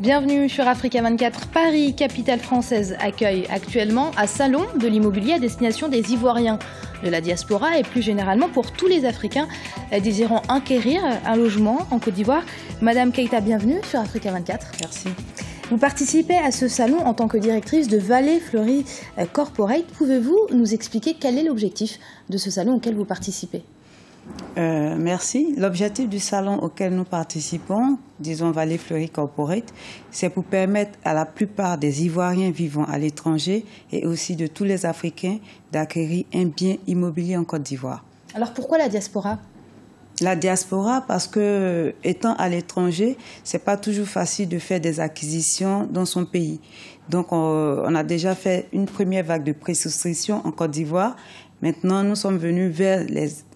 Bienvenue sur Africa 24. Paris, capitale française, accueille actuellement un salon de l'immobilier à destination des Ivoiriens de la diaspora et plus généralement pour tous les Africains désirant acquérir un logement en Côte d'Ivoire. Madame Keita, bienvenue sur Africa 24. Merci. Vous participez à ce salon en tant que directrice de Valley Fleury Corporate. Pouvez-vous nous expliquer quel est l'objectif de ce salon auquel vous participez ? Merci. L'objectif du salon auquel nous participons, disons Valley Fleury Corporate, c'est pour permettre à la plupart des Ivoiriens vivant à l'étranger et aussi de tous les Africains d'acquérir un bien immobilier en Côte d'Ivoire. Alors pourquoi la diaspora ? La diaspora, parce que étant à l'étranger, c'est pas toujours facile de faire des acquisitions dans son pays. Donc on a déjà fait une première vague de présouscription en Côte d'Ivoire. Maintenant, nous sommes venus vers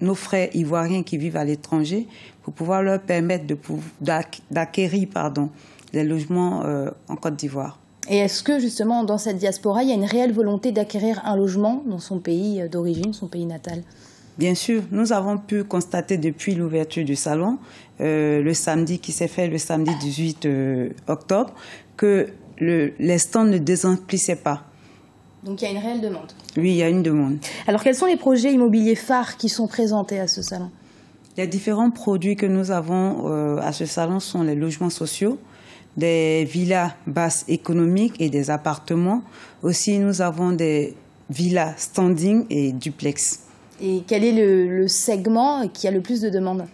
nos frères ivoiriens qui vivent à l'étranger pour pouvoir leur permettre d'acquérir des logements en Côte d'Ivoire. Et est-ce que justement dans cette diaspora, il y a une réelle volonté d'acquérir un logement dans son pays d'origine, son pays natal ? Bien sûr, nous avons pu constater depuis l'ouverture du salon, le samedi qui s'est fait le samedi 18 octobre, que les stands ne désemplissaient pas. Donc il y a une réelle demande. Oui, il y a une demande. Alors quels sont les projets immobiliers phares qui sont présentés à ce salon ? Les différents produits que nous avons à ce salon sont les logements sociaux, des villas basses économiques et des appartements. Aussi, nous avons des villas standing et duplex. Et quel est le segment qui a le plus de demandes ?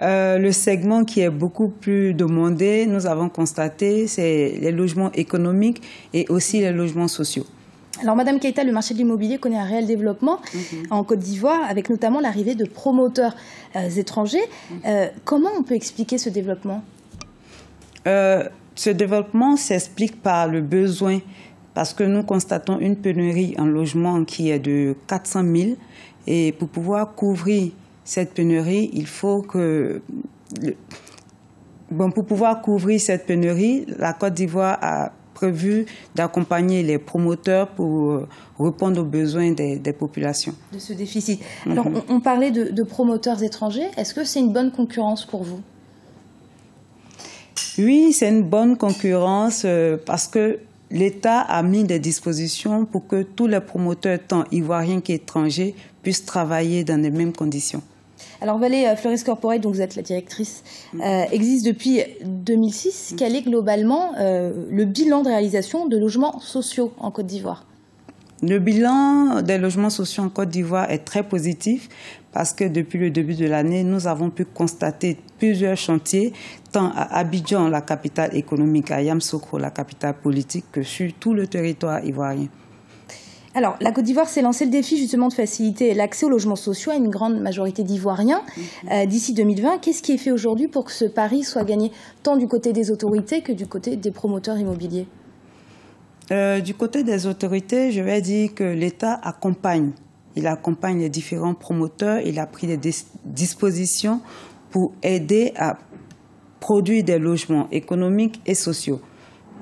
Le segment qui est beaucoup plus demandé, nous avons constaté, c'est les logements économiques et aussi les logements sociaux. Alors, Madame Keita, le marché de l'immobilier connaît un réel développement en Côte d'Ivoire, avec notamment l'arrivée de promoteurs étrangers. Comment on peut expliquer ce développement ? Ce développement s'explique par le besoin, parce que nous constatons une pénurie en logement qui est de 400 000. Et pour pouvoir couvrir cette pénurie, il faut que... pour pouvoir couvrir cette pénurie, la Côte d'Ivoire a prévu d'accompagner les promoteurs pour répondre aux besoins des populations. De ce déficit. Alors, on parlait de promoteurs étrangers. Est-ce que c'est une bonne concurrence pour vous ? Oui, c'est une bonne concurrence parce que l'État a mis des dispositions pour que tous les promoteurs, tant ivoiriens qu'étrangers, puissent travailler dans les mêmes conditions. Alors, Valley Fleury Corporate, donc vous êtes la directrice, existe depuis 2006. Quel est globalement le bilan de réalisation de logements sociaux en Côte d'Ivoire ? Le bilan des logements sociaux en Côte d'Ivoire est très positif parce que depuis le début de l'année, nous avons pu constater plusieurs chantiers, tant à Abidjan, la capitale économique, à Yamoussoukro, la capitale politique, que sur tout le territoire ivoirien. Alors, la Côte d'Ivoire s'est lancé le défi justement de faciliter l'accès aux logements sociaux à une grande majorité d'Ivoiriens d'ici 2020. Qu'est-ce qui est fait aujourd'hui pour que ce pari soit gagné tant du côté des autorités que du côté des promoteurs immobiliers ? Du côté des autorités, je vais dire que l'État accompagne. Il accompagne les différents promoteurs. Il a pris des dispositions pour aider à produire des logements économiques et sociaux.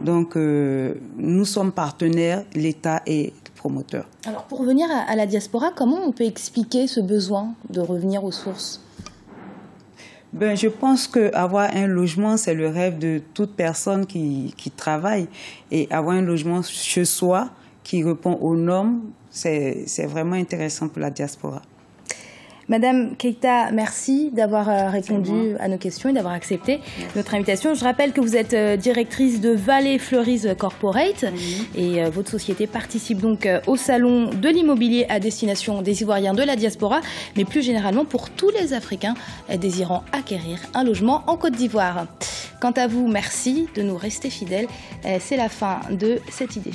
Donc, nous sommes partenaires, l'État et les promoteurs. Alors, pour revenir à la diaspora, comment on peut expliquer ce besoin de revenir aux sources ? Je pense qu'avoir un logement, c'est le rêve de toute personne qui travaille. Et avoir un logement chez soi qui répond aux normes, c'est vraiment intéressant pour la diaspora. Madame Keita, merci d'avoir répondu à nos questions et d'avoir accepté notre invitation. Je rappelle que vous êtes directrice de Valley Fleury Corporate et votre société participe donc au salon de l'immobilier à destination des Ivoiriens de la diaspora, mais plus généralement pour tous les Africains désirant acquérir un logement en Côte d'Ivoire. Quant à vous, merci de nous rester fidèles. C'est la fin de cette idée.